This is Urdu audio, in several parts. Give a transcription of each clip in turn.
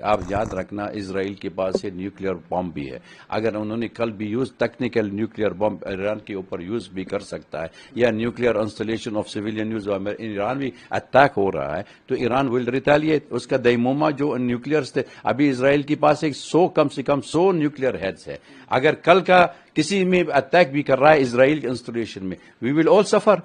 آپ یاد رکھنا اسرائیل کے پاس یہ نیوکلیئر بم بھی ہے. اگر انہوں نے کل بھی یوز ٹیکنیکل نیوکلیئر بم ایران کے اوپر یوز بھی کر سکتا ہے, یا nuclear installation of civilian use Iran بھی اٹیک ہو رہا ہے, تو ایران ول ریٹیلیٹ. اس کا دیموما جو نیوکلیئرز تھے, ابھی اسرائیل کے پاس ایک 100 کم سے کم 100 نیوکلیئر ہیڈز ہے. اگر کل کا کسی میں اٹیک بھی کر رہا ہے اسرائیل کے انسٹالیشن میں, وی ول آل سفر.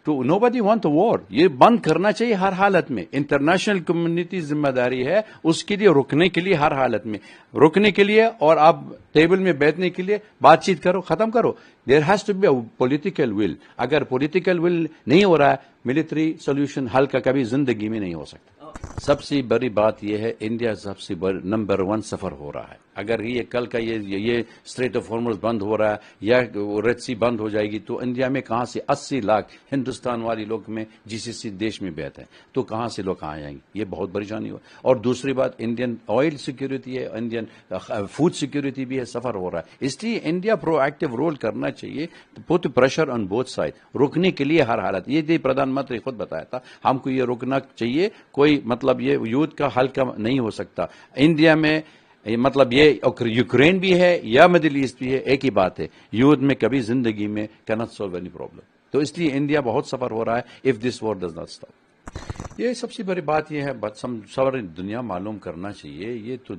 تو نو بڈی وانٹ وار. یہ بند کرنا چاہیے ہر حالت میں. انٹرنیشنل کمیونٹی ذمہ داری ہے اس کے لیے رکنے کے لیے, ہر حالت میں رکنے کے لیے, اور آپ ٹیبل میں بیٹھنے کے لیے بات چیت کرو, ختم کرو. There has to be a political will. اگر پولیٹیکل ول نہیں ہو رہا ہے, ملٹری سولوشن حل کا کبھی زندگی میں نہیں ہو سکتا. سب سے بڑی بات یہ ہے, انڈیا سب سے نمبر 1 سفر ہو رہا ہے. اگر یہ کل کا یہ اسٹریٹ آف ہارمز بند ہو رہا ہے یا ریڈ سی بند ہو جائے گی, تو انڈیا میں کہاں سے 80 لاکھ ہندوستان والے لوگ میں GCC دیش میں بیٹھے ہیں, تو کہاں سے لوگ آ جائیں گے؟ یہ بہت پریشانی ہو. اور دوسری بات, انڈین آئل سیکورٹی ہے, انڈین فوڈ سیکورٹی بھی ہے, سفر ہو رہا ہے. اس لیے انڈیا پرو ایکٹیو رول کرنا چاہیے, پٹ پریشر آن بوتھ سائڈ, رکنے کے لیے ہر حالت. یہ پردھان منتری خود بتایا تھا, ہم کو یہ رکنا چاہیے. کوئی مطلب یہ یوتھ کا حل کا نہیں ہو سکتا انڈیا میں. مطلب یہ یوکرین بھی ہے یا مڈل ایسٹ بھی ہے, ایک ہی بات ہے, یوتھ میں کبھی زندگی میں cannot solve any problem. تو اس لیے انڈیا بہت سفر ہو رہا ہے, if this war does not stop. یہ سب سے بڑی بات یہ ہے, ساری دنیا معلوم کرنا چاہیے. یہ تو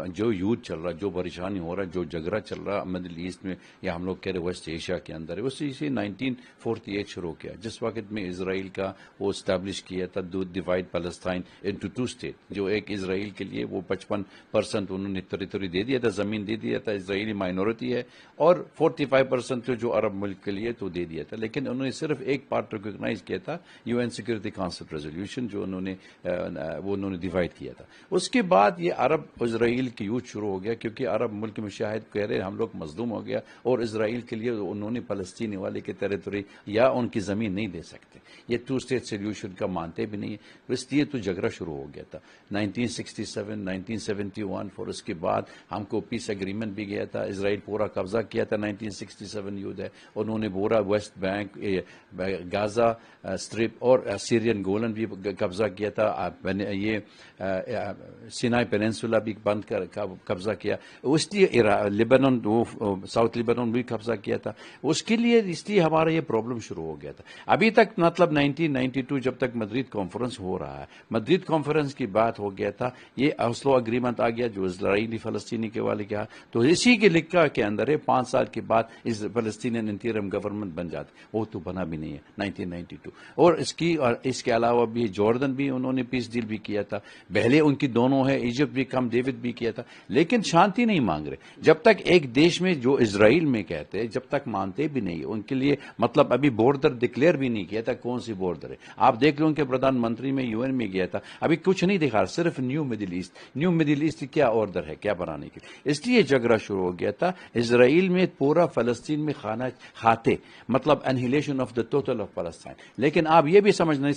جو یوتھ چل رہا, جو پریشانی ہو رہا ہے, جو جھگڑا چل رہا مڈل ایسٹ میں, یا ہم لوگ کہہ رہے ویسٹ ایشیا کے اندر ہے, اسی سے 1948 شروع کیا, جس وقت میں اسرائیل کا وہ اسٹیبلش کیا تھا, ڈیوائڈ پیلسٹائن انٹو 2 اسٹیٹ. جو ایک اسرائیل کے لیے وہ 55% انہوں نے ٹیریٹری دے دیا تھا, زمین دے دیا تھا, اسرائیلی مائنورٹی ہے, اور 45% جو عرب ملک کے لیے تو دے دیا تھا. لیکن انہوں نے صرف ایک پارٹ ریکگنائز کیا تھا, UN سیکورٹی کاؤنسل ریزولوشن, جو انہوں نے ڈیوائڈ کیا تھا. اس کے بعد یہ عرب اسرائیل کی یوتھ شروع ہو گیا, کیونکہ عرب ملک میں شاہد کہہ رہے ہم لوگ مظلوم ہو گیا, اور اسرائیل کے لیے انہوں نے فلسطینی والے کے ٹیریٹری یا ان کی زمین نہیں دے سکتے. یہ 2 اسٹیٹ سولوشن کا مانتے بھی نہیں ہے. اس لیے تو جھگڑا شروع ہو گیا تھا 1967 1971. اور اس کے بعد ہم کو پیس ایگریمنٹ بھی گیا تھا. اسرائیل پورا قبضہ کیا تھا 1967 یوتھ ہے, انہوں نے پورا ویسٹ بینک, غازہ اسٹرپ اور سیرین گولن بھی قبضہ کیا تھا. یہ سینائی پیننسولا بھی بند کر قبضہ کیا. اس لیے لیبنان, ساؤتھ لیبنان بھی قبضہ کیا تھا. اس کے لیے اس لیے ہمارا یہ پرابلم شروع ہو گیا تھا. ابھی تک مطلب 1992 جب تک مدرید کانفرنس ہو رہا ہے, مدرید کانفرنس کی بات ہو گیا تھا, یہ اوسلو اگریمنٹ آ گیا جو اسرائیلی فلسطینی کے والے کہا, تو اسی کے لکھا کے اندر ہے 5 سال کے بعد اس فلسطینین انٹرم گورنمنٹ بن جاتی. وہ تو بنا بھی نہیں ہے 1992. اور اس کے علاوہ بھی جارڈن بھی انہوں نے پیس ڈیل بھی کیا تھا. پہلے ان کی دونوں ہے, ایجپٹ بھی کم ڈیوڈ بھی کیا تھا, لیکن شانتی نہیں مانگ رہے. جب تک ایک دیش میں جو اسرائیل میں کہتے ہیں, جب تک مانتے بھی نہیں, ان کے لیے مطلب ابھی بارڈر ڈکلیئر بھی نہیں کیا تھا, کون سی بارڈر ہے. آپ دیکھ لو کہ پردھان منتری میں UN میں گیا تھا, ابھی کچھ نہیں دکھا, صرف نیو مڈل ایسٹ کیا آرڈر ہے کیا بنانے کے لیے. اس لیے جھگڑا شروع ہو گیا تھا. اسرائیل میں پورا فلسطین میں کھانا کھاتے, مطلب inhalation of the total of فلسطین. لیکن آپ یہ بھی سمجھنا,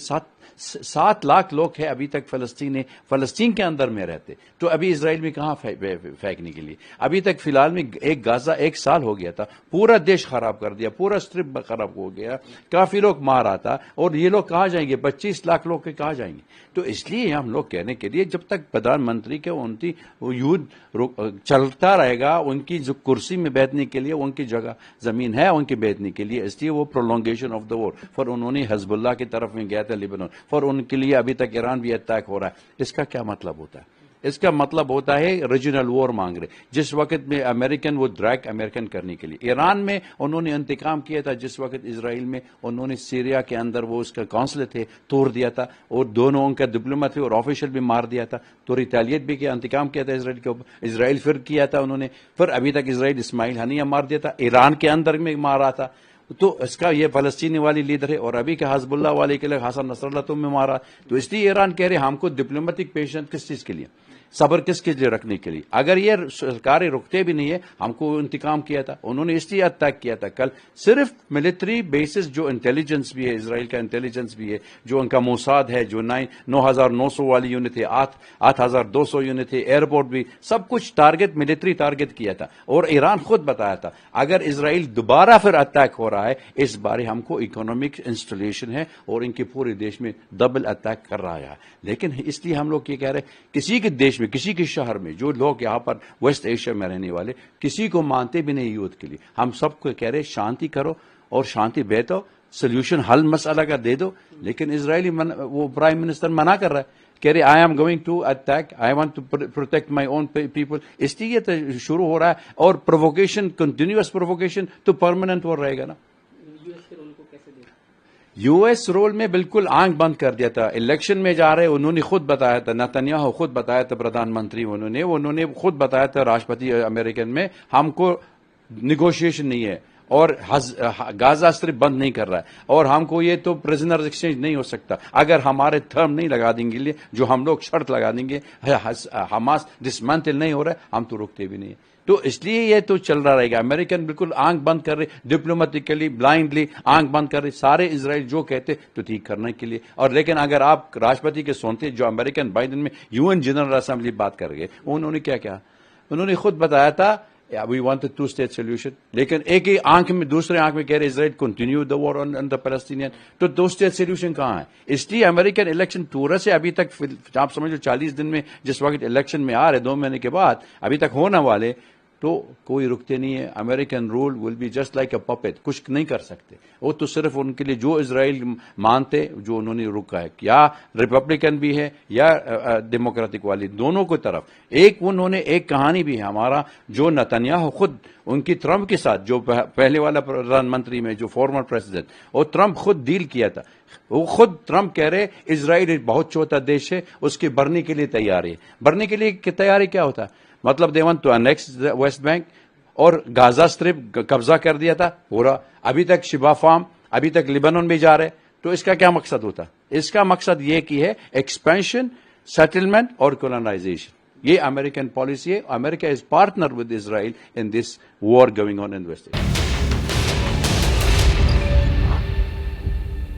7 لاکھ لوگ ہیں ابھی تک فلسطین کے اندر میں رہتے, تو ابھی اسرائیل میں کہاں پھینکنے کے لیے. ابھی تک فی الحال میں ایک غزہ 1 سال ہو گیا تھا, پورا دیش خراب کر دیا, پورا اسٹرپ خراب ہو گیا, کافی لوگ مار آتا, اور یہ لوگ کہاں جائیں گے, 25 لاکھ لوگ کہاں جائیں گے. تو اس لیے ہم لوگ کہنے کے لیے جب تک پردھان منتری کے ان کی یوتھ چلتا رہے گا, ان کی جو کرسی میں بیٹھنے کے لیے ان کی جگہ زمین ہے ان کے بیٹھنے کے لیے, اس لیے وہ پرولونگیشن آف دا وار. فور انہوں نے حزب اللہ کی طرف میں گیا تھا لیبنان, فور ان کے لیے ابھی تک ایران بھی اٹیک ہو رہا ہے. اس کا کیا مطلب ہوتا ہے؟ اس کا مطلب ہوتا ہے ریجنل وار مانگ رہے. جس وقت میں امریکن وہ ڈریک امریکن کرنے کے لیے, ایران میں انہوں نے انتقام کیا تھا, جس وقت اسرائیل میں انہوں نے سیریا کے اندر وہ اس کا قونصل تھے توڑ دیا تھا, اور دونوں ان کا ڈپلومیٹ تھے اور آفیشل بھی مار دیا تھا, تو ریٹیلیٹ بھی کیا, انتقام کیا تھا اسرائیل کے اوپر. اسرائیل پھر کیا تھا انہوں نے, پھر ابھی تک اسرائیل اسماعیل ہنیہ مار دیا تھا, ایران کے اندر میں مارا تھا. تو اس کا یہ فلسطینی والی لیڈر ہے, اور ابھی کا حزب اللہ والے کے لیے حسن نصر اللہ تم میں مارا. تو اس لیے ایران کہہ رہے ہم کو ڈپلومیٹک پیشنٹ کس چیز کے لیے, صبر کس کے لیے رکھنے کے لیے. اگر یہ سرکاریں رکتے بھی نہیں ہے, ہم کو انتقام کیا تھا, انہوں نے اس لیے اٹیک کیا تھا. کل صرف ملٹری بیسز جو انٹیلیجنس بھی ہے, اسرائیل کا انٹیلیجنس بھی ہے, جو ان کا موساد ہے, جو 9,900 والی یونٹ ہے, 8,200 یونٹ ہے, ایئرپورٹ بھی, سب کچھ ٹارگٹ ملٹری ٹارگٹ کیا تھا. اور ایران خود بتایا تھا اگر اسرائیل دوبارہ پھر اٹیک ہو رہا ہے, اس بار ہم کو اکنامک انسٹالیشن ہے اور ان کے پورے دیش میں ڈبل اٹیک کر رہا ہے. لیکن اس لیے ہم لوگ یہ کہہ رہے ہیں کسی کے دیش میں, کسی کے شہر میں جو لوگ یہاں پر ویسٹ ایشیا میں رہنے والے کسی کو مانتے بھی نہیں یوتھ کے لیے. ہم سب کو کہہ رہے شانتی کرو اور شانتی بیٹھو, سولوشن حل مسئلہ کا دے دو. لیکن اسرائیلی وہ پرائم منسٹر منع کر رہا ہے, کہہ رہے I am going to attack, I want to protect my own people. اس لیے تو شروع ہو رہا ہے, اور پرووکیشن, کنٹینیوس پرووکیشن تو پرماننٹ وہ رہے گا نا. یو ایس رول میں بالکل آنکھ بند کر دیا تھا. الیکشن میں جا رہے, انہوں نے خود بتایا تھا, نتنیاہو خود بتایا تھا, پردھان منتری انہوں نے خود بتایا تھا راشٹرپتی امریکن میں, ہم کو نیگوشیشن نہیں ہے اور غازہ اسٹرپ بند نہیں کر رہا ہے, اور ہم کو یہ تو پرزنر ایکسچینج نہیں ہو سکتا اگر ہمارے تھرم نہیں لگا دیں گے, جو ہم لوگ شرط لگا دیں گے, حماس ڈسمینٹل نہیں ہو رہا ہے, ہم تو رکتے بھی نہیں ہیں. تو اس لیے یہ تو چل رہا رہے گا. امریکن بالکل آنکھ بند کر رہے, ڈپلومیٹکلی بلائنڈلی آنکھ بند کر رہے سارے اسرائیل جو کہتے تو ٹھیک کرنے کے لیے. اور لیکن اگر آپ راشٹرپتی کے سنتے, جو امریکن بائیڈن میں UN جنرل اسمبلی بات کر گئے, انہوں نے کیا کہا, انہوں نے خود بتایا تھا we want a two-state solution. لیکن ایک ہی آنکھ میں, دوسرے آنکھ میں کہہ رہے اسرائیل continue the war on the Palestinian. تو دو اسٹیٹ سولوشن کہاں ہے؟ اس لیے امریکن الیکشن ٹور سے ابھی تک, آپ سمجھ لو 40 دن میں جس وقت الیکشن میں آ رہے 2 مہینے کے بعد ابھی تک ہونے والے, تو کوئی رکتے نہیں ہے. American role will be just like a puppet, کچھ نہیں کر سکتے. وہ تو صرف ان کے لیے جو اسرائیل مانتے, جو انہوں نے رکا ہے, یا ریپبلکن بھی ہے یا ڈیموکریٹک والی, دونوں کو طرف. انہوں نے ایک کہانی بھی ہے ہمارا, جو نتنیاہو خود ان کی ٹرمپ کے ساتھ, جو پہلے والا پردھان منتری میں جو فارمر پریزیڈنٹ, اور ٹرمپ خود ڈیل کیا تھا. وہ خود ٹرمپ کہہ رہے اسرائیل ایک بہت چھوٹا دیش ہے, اس کے بھرنے کے لیے تیار ہے. بھرنے کے لیے تیاری کیا ہوتا ہے؟ مطلب they want to annex West Bank, اور غازہ اسٹرپ قبضہ کر دیا تھا پورا. ابھی تک شبا فارم, ابھی تک لیبنان بھی جا رہے. تو اس کا کیا مقصد ہوتا؟ اس کا مقصد یہ کی ہے ایکسپینشن, سیٹلمنٹ اور کولونائزیشن. یہ امریکن پالیسی ہے. America is partner with Israel in this war going on in West Asia.